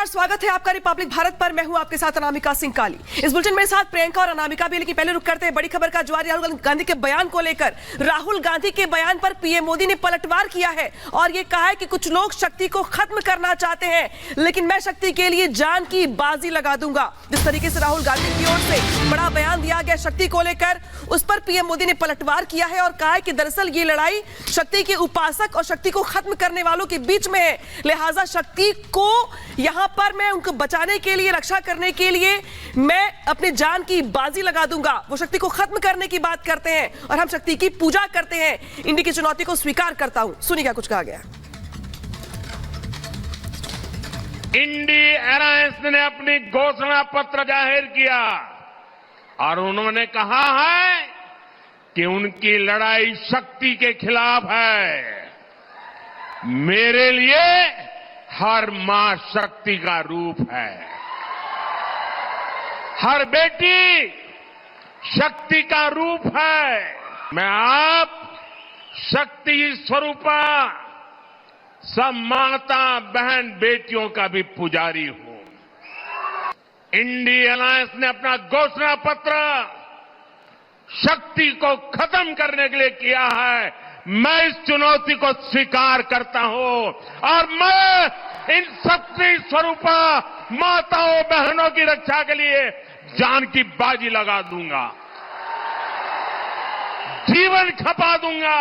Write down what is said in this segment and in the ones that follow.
स्वागत है आपका रिपब्लिक भारत पर। मैं हूं आपके साथ अनामिका सिंह काली। इस बुलेटिन में साथ प्रियंका और अनामिका भी, लेकिन पहले रुक करते हैं बड़ी खबर का। ज्वारी राहुल गांधी के बयान को लेकर, राहुल गांधी के बयान पर पीएम मोदी ने पलटवार किया है और ये कहा है कि कुछ लोग शक्ति को खत्म करना चाहते हैं, लेकिन मैं शक्ति के लिए जान की बाजी लगा दूंगा। जिस तरीके से राहुल गांधी की ओर से बड़ा बयान दिया गया शक्ति को लेकर, उस पर पीएम मोदी ने पलटवार किया है और कहा है कि दरअसल ये लड़ाई शक्ति के उपासक और शक्ति को खत्म करने वालों के बीच में है, लिहाजा शक्ति को यहां पर मैं उनको बचाने के लिए, रक्षा करने के लिए मैं अपनी जान की बाजी लगा दूंगा। वो शक्ति को खत्म करने की बात करते हैं और हम शक्ति की पूजा करते हैं। इंडी की चुनौती को स्वीकार करता हूं। सुनिए क्या कुछ कहा गया। इंडी अलायंस ने अपनी घोषणा पत्र जाहिर किया और उन्होंने कहा है कि उनकी लड़ाई शक्ति के खिलाफ है। मेरे लिए हर मां शक्ति का रूप है, हर बेटी शक्ति का रूप है। मैं आप शक्ति स्वरूपा सब माता बहन बेटियों का भी पुजारी हूं। इंडी अलायंस ने अपना घोषणा पत्र शक्ति को खत्म करने के लिए किया है। मैं इस चुनौती को स्वीकार करता हूं और मैं इन शक्ति स्वरूपा माताओं बहनों की रक्षा के लिए जान की बाजी लगा दूंगा, जीवन खपा दूंगा।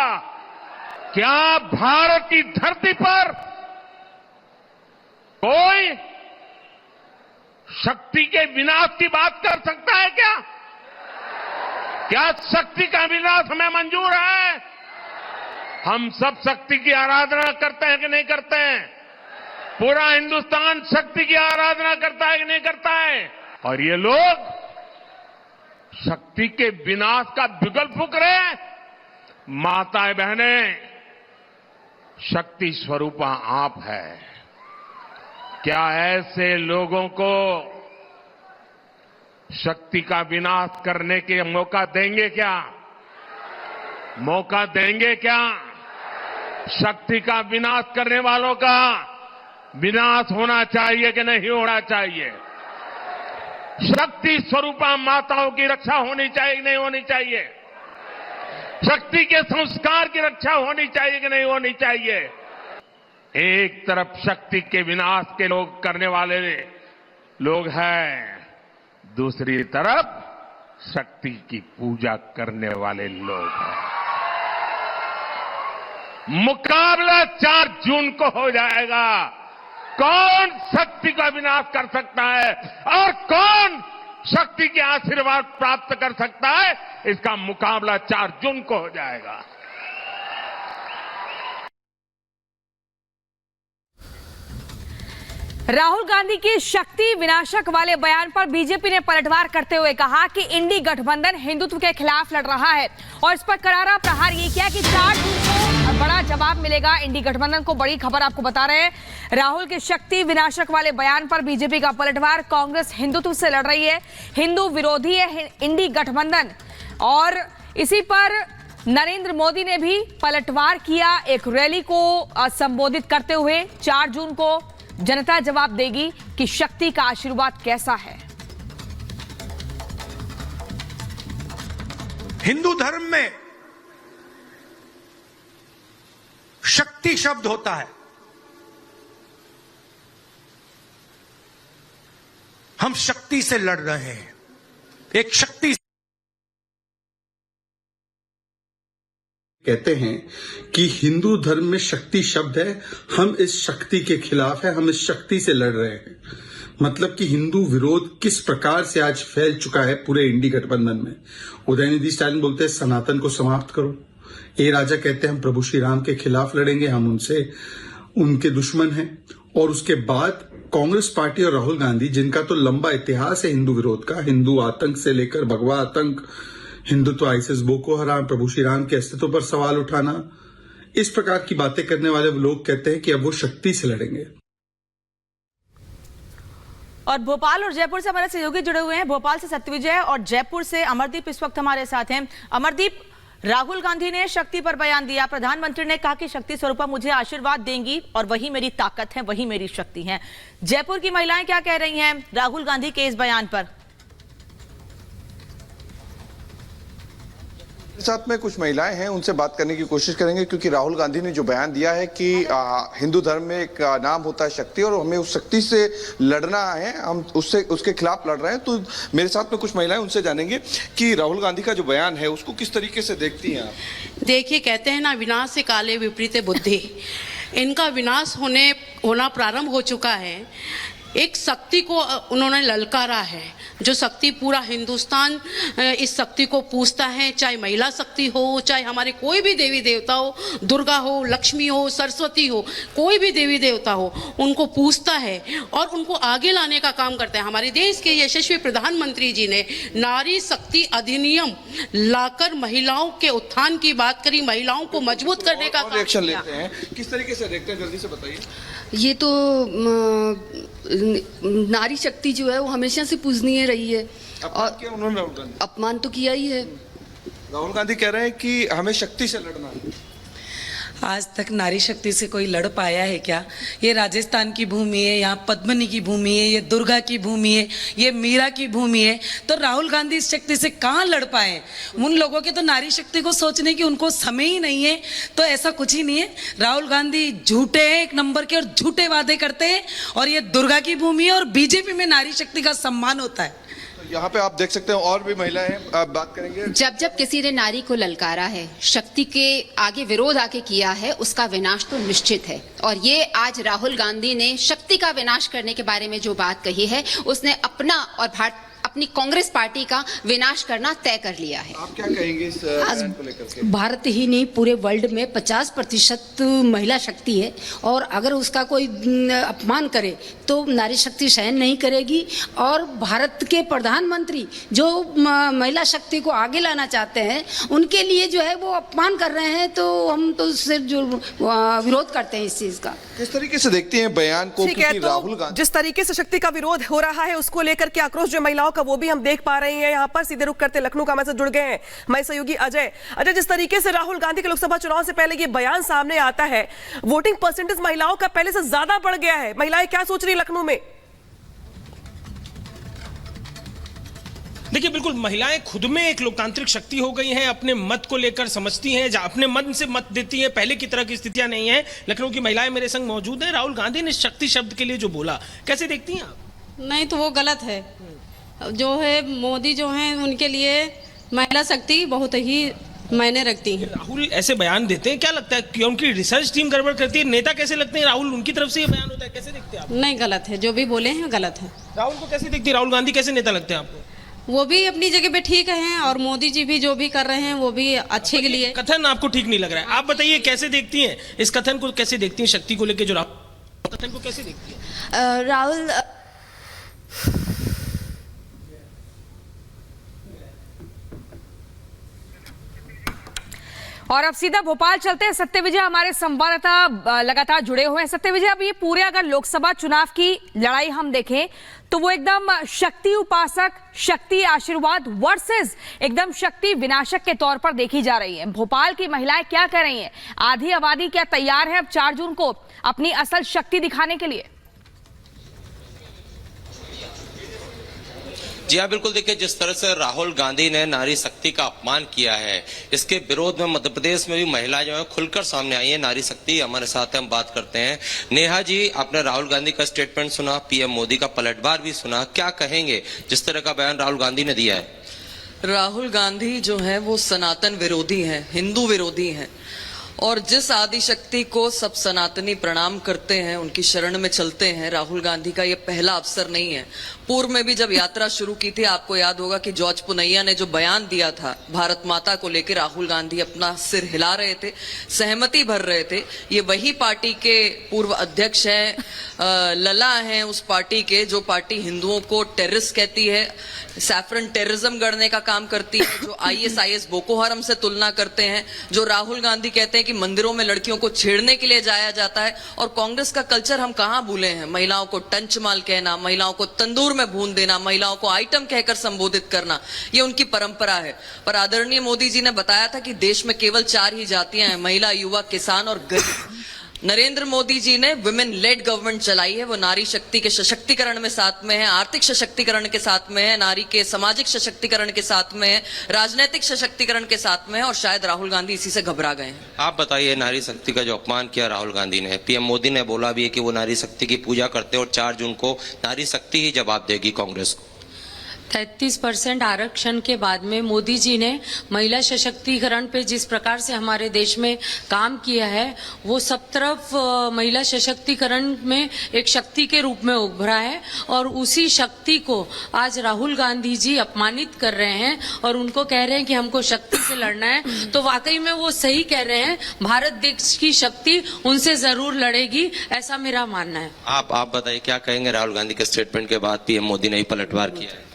क्या भारत की धरती पर कोई शक्ति के विनाश की बात कर सकता है? क्या शक्ति का विनाश हमें मंजूर है? हम सब शक्ति की आराधना करते हैं कि नहीं करते हैं? पूरा हिंदुस्तान शक्ति की आराधना करता है कि नहीं करता है? और ये लोग शक्ति के विनाश का बिगुल फूंक रहे हैं। माताएं बहनें, शक्ति स्वरूपा आप है। क्या ऐसे लोगों को शक्ति का विनाश करने के मौका देंगे क्या? मौका देंगे क्या? शक्ति का विनाश करने वालों का विनाश होना चाहिए कि नहीं होना चाहिए? शक्ति स्वरूपा माताओं की रक्षा होनी चाहिए कि नहीं होनी चाहिए? शक्ति के संस्कार की रक्षा होनी चाहिए कि नहीं होनी चाहिए? एक तरफ शक्ति के विनाश के लोग करने वाले लोग हैं, दूसरी तरफ शक्ति की पूजा करने वाले लोग हैं। मुकाबला 4 जून को हो जाएगा। कौन शक्ति का विनाश कर सकता है और कौन शक्ति के आशीर्वाद प्राप्त कर सकता है, इसका मुकाबला 4 जून को हो जाएगा। राहुल गांधी के शक्ति विनाशक वाले बयान पर बीजेपी ने पलटवार करते हुए कहा कि इंडी गठबंधन हिंदुत्व के खिलाफ लड़ रहा है और इस पर करारा प्रहार ये किया कि 4 जून को बड़ा जवाब मिलेगा इंडी गठबंधन को। बड़ी खबर आपको बता रहे हैं, राहुल के शक्ति विनाशक वाले बयान पर बीजेपी का पलटवार। कांग्रेस हिंदुत्व से लड़ रही है, हिंदू विरोधी है इंडी गठबंधन। और इसी पर नरेंद्र मोदी ने भी पलटवार किया, एक रैली को संबोधित करते हुए। 4 जून को जनता जवाब देगी कि शक्ति का आशीर्वाद कैसा है। हिंदू धर्म में शक्ति शब्द होता है। हम शक्ति से लड़ रहे हैं, एक शक्ति। कहते हैं कि हिंदू धर्म में शक्ति शब्द है, हम इस शक्ति के खिलाफ है, हम इस शक्ति से लड़ रहे हैं। मतलब कि हिंदू विरोध किस प्रकार से आज फैल चुका है पूरे इंडी गठबंधन में। उदयनिधि स्टालिन बोलते हैं सनातन को समाप्त करो, ए राजा कहते हैं हम प्रभु श्री राम के खिलाफ लड़ेंगे, हम उनके दुश्मन हैं। और उसके बाद कांग्रेस पार्टी और राहुल गांधी, जिनका तो लंबा इतिहास है हिंदू विरोध का, हिंदू आतंक से लेकर भगवा आतंक, हिंदुत्व, आईएसआईएस, बोको हराम, प्रभु श्री राम के अस्तित्व पर सवाल उठाना, इस प्रकार की बातें करने वाले लोग कहते हैं कि अब वो शक्ति से लड़ेंगे। और भोपाल और जयपुर से हमारे सहयोगी जुड़े हुए हैं। भोपाल से सत्यविजय और जयपुर से अमरदीप इस वक्त हमारे साथ हैं। अमरदीप, राहुल गांधी ने शक्ति पर बयान दिया। प्रधानमंत्री ने कहा कि शक्ति स्वरूपा मुझे आशीर्वाद देंगी और वही मेरी ताकत है, वही मेरी शक्ति है। जयपुर की महिलाएं क्या कह रही हैं राहुल गांधी के इस बयान पर? साथ में कुछ महिलाएं हैं, उनसे बात करने की कोशिश करेंगे, क्योंकि राहुल गांधी ने जो बयान दिया है कि हिंदू धर्म में एक नाम होता है शक्ति और हमें उस शक्ति से लड़ना है, हम उसके खिलाफ लड़ रहे हैं। तो मेरे साथ में कुछ महिलाएं, उनसे जानेंगे कि राहुल गांधी का जो बयान है उसको किस तरीके से देखती हैं आप? देखिए, कहते हैं ना, विनाश से काले विपरीत बुद्धि। इनका विनाश होना प्रारंभ हो चुका है। एक शक्ति को उन्होंने ललकारा है, जो शक्ति पूरा हिंदुस्तान इस शक्ति को पूजता है, चाहे महिला शक्ति हो, चाहे हमारे कोई भी देवी देवता हो, दुर्गा हो, लक्ष्मी हो, सरस्वती हो, कोई भी देवी देवता हो, उनको पूजता है और उनको आगे लाने का काम करता है। हमारे देश के यशस्वी प्रधानमंत्री जी ने नारी शक्ति अधिनियम लाकर महिलाओं के उत्थान की बात करी, महिलाओं को मजबूत करने का रिएक्शन लेते हैं। किस तरीके से देखते हैं, जल्दी से बताइए। ये तो नारी शक्ति जो है वो हमेशा से पूजनीय रही है और उन्होंने अपमान तो किया ही है। राहुल गांधी कह रहे हैं कि हमें शक्ति से लड़ना है। आज तक नारी शक्ति से कोई लड़ पाया है क्या? ये राजस्थान की भूमि है, यहाँ पद्मिनी की भूमि है, ये दुर्गा की भूमि है, ये मीरा की भूमि है। तो राहुल गांधी इस शक्ति से कहाँ लड़ पाए? उन लोगों के तो नारी शक्ति को सोचने की उनको समय ही नहीं है। तो ऐसा कुछ ही नहीं है। राहुल गांधी झूठे हैं एक नंबर के और झूठे वादे करते हैं। और ये दुर्गा की भूमि है और बीजेपी में नारी शक्ति का सम्मान होता है। यहाँ पे आप देख सकते हैं और भी महिलाएं हैं, आप बात करेंगे। जब किसी ने नारी को ललकारा है, शक्ति के आगे विरोध आके किया है, उसका विनाश तो निश्चित है। और ये आज राहुल गांधी ने शक्ति का विनाश करने के बारे में जो बात कही है, उसने अपना और अपनी कांग्रेस पार्टी का विनाश करना तय कर लिया है। आप क्या कहेंगे इस बयान को लेकर के? भारत ही नहीं, पूरे वर्ल्ड में 50% महिला शक्ति है और अगर उसका कोई अपमान करे तो नारी शक्ति सहन नहीं करेगी। और भारत के प्रधानमंत्री जो महिला शक्ति को आगे लाना चाहते हैं, उनके लिए जो है वो अपमान कर रहे हैं। तो हम तो सिर्फ जो विरोध करते हैं इस चीज का। किस तरीके से देखते हैं बयान को? क्योंकि राहुल गांधी जिस तरीके से शक्ति का विरोध हो रहा है, उसको लेकर के आक्रोश जो महिलाओं का, वो भी हम देख पा रहे हैं। यहाँ पर सीधे रुख करते लखनऊ का मैसेज जुड़ गए हैं हमारे सहयोगी अजय। जिस तरीके से राहुल गांधी के लोकसभा चुनाव से पहले ये बयान सामने आता है, वोटिंग परसेंटेज महिलाओं का पहले से ज्यादा बढ़ गया है। महिलाएं क्या सोच रही लखनऊ में? देखिए, बिल्कुल महिलाएं खुद में एक लोकतांत्रिक शक्ति हो गई हैं, अपने मत को लेकर समझती हैं, अपने मन से मत देती हैं। पहले की तरह की स्थितियां नहीं हैं। लखनऊ की महिलाएं मेरे संग मौजूद हैं। राहुल गांधी ने शक्ति शब्द के लिए जो बोला, कैसे देखती हैं आप? नहीं, तो वो गलत है। जो है मोदी जो हैं, उनके लिए महिला शक्ति बहुत ही मायने रखती है। राहुल ऐसे बयान देते हैं, क्या लगता है कि उनकी रिसर्च टीम गड़बड़ करती है? नेता कैसे लगते हैं राहुल? उनकी तरफ से ये बयान होता है, कैसे देखते हैं आप? नहीं, गलत है, जो भी बोले हैं गलत है। राहुल को कैसे देखती है? राहुल गांधी कैसे नेता लगते हैं आपको? वो भी अपनी जगह पे ठीक हैं और मोदी जी भी जो भी कर रहे हैं वो भी अच्छे के लिए। कथन आपको ठीक नहीं लग रहा है, आप बताइए कैसे देखती हैं इस कथन को? कैसे देखती हैं शक्ति को लेकर जो राहुल कथन को कैसे देखती है? राहुल और अब सीधा भोपाल चलते हैं। सत्य विजय हमारे संवाददाता लगातार जुड़े हुए हैं। सत्य विजय, अब ये पूरे अगर लोकसभा चुनाव की लड़ाई हम देखें तो वो एकदम शक्ति उपासक, शक्ति आशीर्वाद वर्सेस एकदम शक्ति विनाशक के तौर पर देखी जा रही है। भोपाल की महिलाएं क्या कर रही हैं? आधी आबादी क्या तैयार है अब 4 जून को अपनी असल शक्ति दिखाने के लिए? जी हाँ, बिल्कुल। देखिए, जिस तरह से राहुल गांधी ने नारी शक्ति का अपमान किया है, इसके विरोध में मध्य प्रदेश में भी महिलाएं जो है खुलकर सामने आई है। नारी शक्ति हमारे साथ है, हम बात करते हैं। नेहा जी, आपने राहुल गांधी का स्टेटमेंट सुना, पीएम मोदी का पलटवार भी सुना, क्या कहेंगे जिस तरह का बयान राहुल गांधी ने दिया है? राहुल गांधी जो है वो सनातन विरोधी हैं, हिंदू विरोधी हैं। और जिस आदिशक्ति को सब सनातनी प्रणाम करते हैं, उनकी शरण में चलते हैं, राहुल गांधी का ये पहला अवसर नहीं है। पूर्व में भी जब यात्रा शुरू की थी, आपको याद होगा कि जॉर्ज पुनैया ने जो बयान दिया था भारत माता को लेकर, राहुल गांधी अपना सिर हिला रहे थे, सहमति भर रहे थे। ये वही पार्टी के पूर्व अध्यक्ष हैं, लला हैं उस पार्टी के, जो पार्टी हिंदुओं को टेररिस्ट कहती है, सैफरन टेररिज्म गढ़ने का काम करती है, जो ISIS बोको हरम से तुलना करते हैं, जो राहुल गांधी कहते हैं कि मंदिरों में लड़कियों को छेड़ने के लिए जाया जाता है। और कांग्रेस का कल्चर हम कहां भूले हैं? महिलाओं को टंच माल कहना, महिलाओं को तंदूर में भून देना, महिलाओं को आइटम कहकर संबोधित करना, ये उनकी परंपरा है। पर आदरणीय मोदी जी ने बताया था कि देश में केवल 4 ही जातियां हैं, महिला, युवा, किसान और गरीब। नरेंद्र मोदी जी ने विमेन लेड गवर्नमेंट चलाई है। वो नारी शक्ति के सशक्तिकरण में साथ में है, आर्थिक सशक्तिकरण के साथ में है, नारी के सामाजिक सशक्तिकरण के साथ में है, राजनीतिक सशक्तिकरण के साथ में है। और शायद राहुल गांधी इसी से घबरा गए हैं। आप बताइए, नारी शक्ति का जो अपमान किया राहुल गांधी ने, पीएम मोदी ने बोला भी है कि वो नारी शक्ति की पूजा करते हैं और 4 जून को नारी शक्ति ही जवाब देगी कांग्रेस को। 33% आरक्षण के बाद में मोदी जी ने महिला सशक्तिकरण पे जिस प्रकार से हमारे देश में काम किया है, वो सब तरफ महिला सशक्तिकरण में एक शक्ति के रूप में उभरा है। और उसी शक्ति को आज राहुल गांधी जी अपमानित कर रहे हैं और उनको कह रहे हैं कि हमको शक्ति से लड़ना है। तो वाकई में वो सही कह रहे हैं, भारत देश की शक्ति उनसे जरूर लड़ेगी, ऐसा मेरा मानना है। आप बताइए, क्या कहेंगे राहुल गांधी के स्टेटमेंट के बाद पीएम मोदी ने ही पलटवार किया है?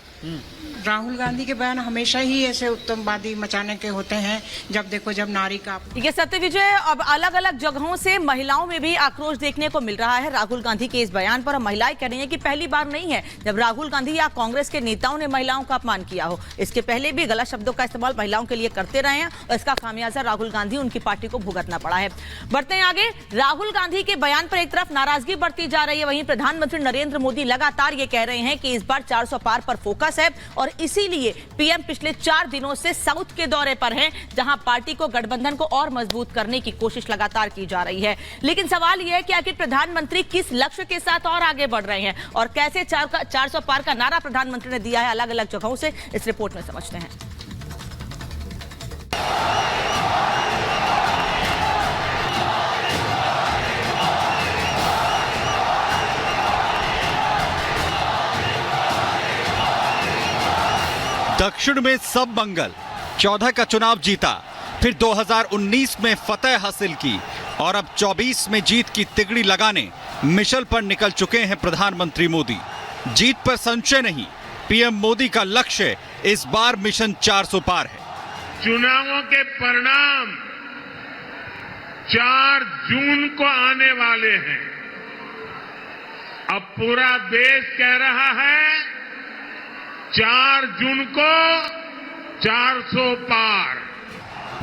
राहुल गांधी के बयान हमेशा ही ऐसे उत्तमवादी मचाने के होते हैं। जब देखो, जब नारी का ये सत्य विजय, अब अलग अलग जगहों से महिलाओं में भी आक्रोश देखने को मिल रहा है राहुल गांधी के इस बयान पर। महिलाएं कह रही हैं कि पहली बार नहीं है जब राहुल गांधी या कांग्रेस के नेताओं ने महिलाओं का अपमान किया हो। इसके पहले भी गलत शब्दों का इस्तेमाल महिलाओं के लिए करते रहे हैं और इसका खामियाजा राहुल गांधी, उनकी पार्टी को भुगतना पड़ा है। बढ़ते हैं आगे। राहुल गांधी के बयान पर एक तरफ नाराजगी बढ़ती जा रही है, वहीं प्रधानमंत्री नरेंद्र मोदी लगातार ये कह रहे हैं कि इस बार 400 पार पर फोकस है और इसीलिए पीएम पिछले 4 दिनों से साउथ के दौरे पर हैं, जहां पार्टी को, गठबंधन को और मजबूत करने की कोशिश लगातार की जा रही है। लेकिन सवाल यह है कि आखिर प्रधानमंत्री किस लक्ष्य के साथ और आगे बढ़ रहे हैं और कैसे 400 पार का नारा प्रधानमंत्री ने दिया है अलग अलग जगहों से, इस रिपोर्ट में समझते हैं। दक्षिण में सब मंगल, 14 का चुनाव जीता, फिर 2019 में फतह हासिल की और अब 24 में जीत की तिगड़ी लगाने मिशन पर निकल चुके हैं प्रधानमंत्री मोदी। जीत पर संशय नहीं, पीएम मोदी का लक्ष्य इस बार मिशन 400 पार है। चुनावों के परिणाम 4 जून को आने वाले हैं। अब पूरा देश कह रहा है 4 जून को 400 पार।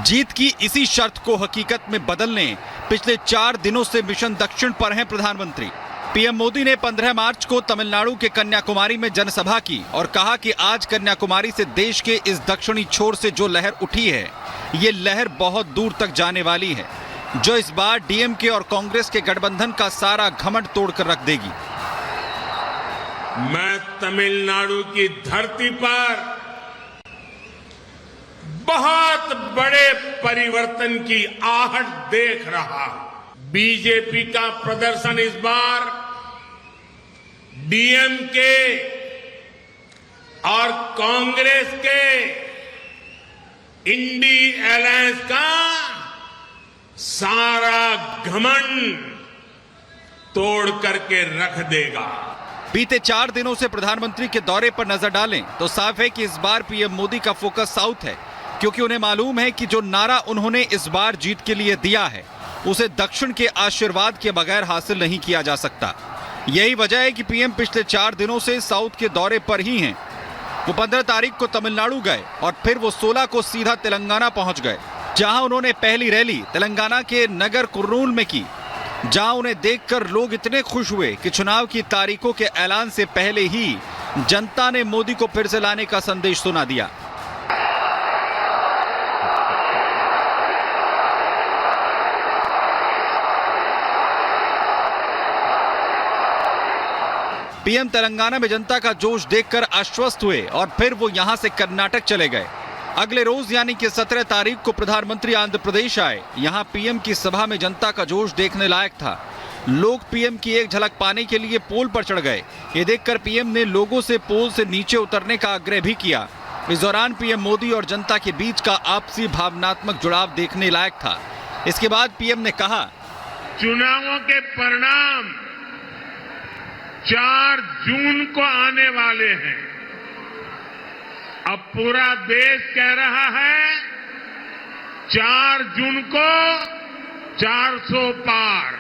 जीत की इसी शर्त को हकीकत में बदलने पिछले 4 दिनों से मिशन दक्षिण पर हैं प्रधानमंत्री। पीएम मोदी ने 15 मार्च को तमिलनाडु के कन्याकुमारी में जनसभा की और कहा कि आज कन्याकुमारी से देश के इस दक्षिणी छोर से जो लहर उठी है, ये लहर बहुत दूर तक जाने वाली है, जो इस बार डीएमके और कांग्रेस के गठबंधन का सारा घमंड तोड़कर रख देगी। मैं तमिलनाडु की धरती पर बहुत बड़े परिवर्तन की आहट देख रहा हूं। बीजेपी का प्रदर्शन इस बार डीएमके और कांग्रेस के इंडी अलायंस का सारा घमंड तोड़ करके रख देगा। बीते 4 दिनों से प्रधानमंत्री के दौरे पर नजर डालें तो साफ है कि इस बार पीएम मोदी का फोकस साउथ है, क्योंकि उन्हें मालूम है कि जो नारा उन्होंने इस बार जीत के लिए दिया है, उसे दक्षिण के आशीर्वाद के बगैर हासिल नहीं किया जा सकता। यही वजह है कि पीएम पिछले 4 दिनों से साउथ के दौरे पर ही हैं। वो 15 तारीख को तमिलनाडु गए और फिर वो 16 को सीधा तेलंगाना पहुंच गए, जहां उन्होंने पहली रैली तेलंगाना के नगर कुर्नूल में की, जहां उन्हें देखकर लोग इतने खुश हुए कि चुनाव की तारीखों के ऐलान से पहले ही जनता ने मोदी को फिर से लाने का संदेश सुना दिया। पीएम तेलंगाना में जनता का जोश देखकर आश्वस्त हुए और फिर वो यहां से कर्नाटक चले गए। अगले रोज यानी कि 17 तारीख को प्रधानमंत्री आंध्र प्रदेश आए। यहां पीएम की सभा में जनता का जोश देखने लायक था। लोग पीएम की एक झलक पाने के लिए पोल पर चढ़ गए। ये देखकर पीएम ने लोगों से पोल से नीचे उतरने का आग्रह भी किया। इस दौरान पीएम मोदी और जनता के बीच का आपसी भावनात्मक जुड़ाव देखने लायक था। इसके बाद पीएम ने कहा, चुनावों के परिणाम 4 जून को आने वाले हैं। अब पूरा देश कह रहा है 4 जून को 400 पार।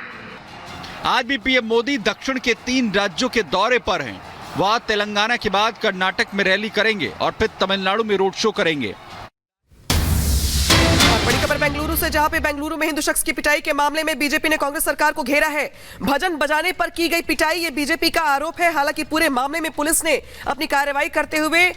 आज भी पीएम मोदी दक्षिण के 3 राज्यों के दौरे पर हैं। वह तेलंगाना के बाद कर्नाटक में रैली करेंगे और फिर तमिलनाडु में रोड शो करेंगे। बड़ी खबर बेंगलुरु से, जहां पे बेंगलुरु में हिंदू शख्स की पिटाई के मामले में बीजेपी ने कांग्रेस सरकार को घेरा है। भजन बजाने पर की गई पिटाई, ये बीजेपी का आरोप है। हालांकि पूरे मामले में पुलिस ने अपनी कार्रवाई करते हुए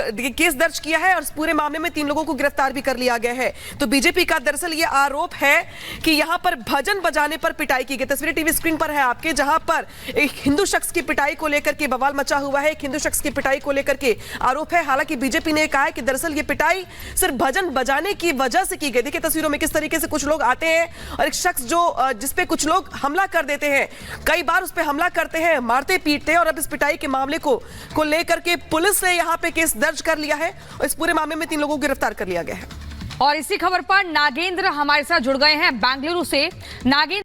केस दर्ज किया है और इस पूरे मामले में 3 लोगों को गिरफ्तार भी कर लिया गया है। तो बीजेपी का दरअसल ये आरोप है कि यहां पर भजन बजाने पर पिटाई की गई। तस्वीरें टीवी स्क्रीन पर है आपके, जहां पर एक हिंदू शख्स की पिटाई को लेकर के बवाल मचा हुआ है। एक हिंदू शख्स की पिटाई को लेकर के आरोप है। हालांकि बीजेपी ने कहा है कि दरअसल ये पिटाई सिर्फ भजन बजाने की वजह से की गई। देखिए तस्वीरों में किस तरीके से कुछ लोग आते हैं और एक शख्स जो जिसपे कुछ लोग हमला कर देते हैं, कई बार उस पर हमला करते हैं, मारते पीटते हैं। और अब इस पिटाई के मामले को लेकर के पुलिस ने यहां पे केस दर्ज कर लिया है और इस पूरे मामले में 3 लोगों को गिरफ्तार कर लिया गया है। और इसी खबर पर नागेंद्र हमारे साथ जुड़ गए हैं बेंगलुरु से। नागेंद्र,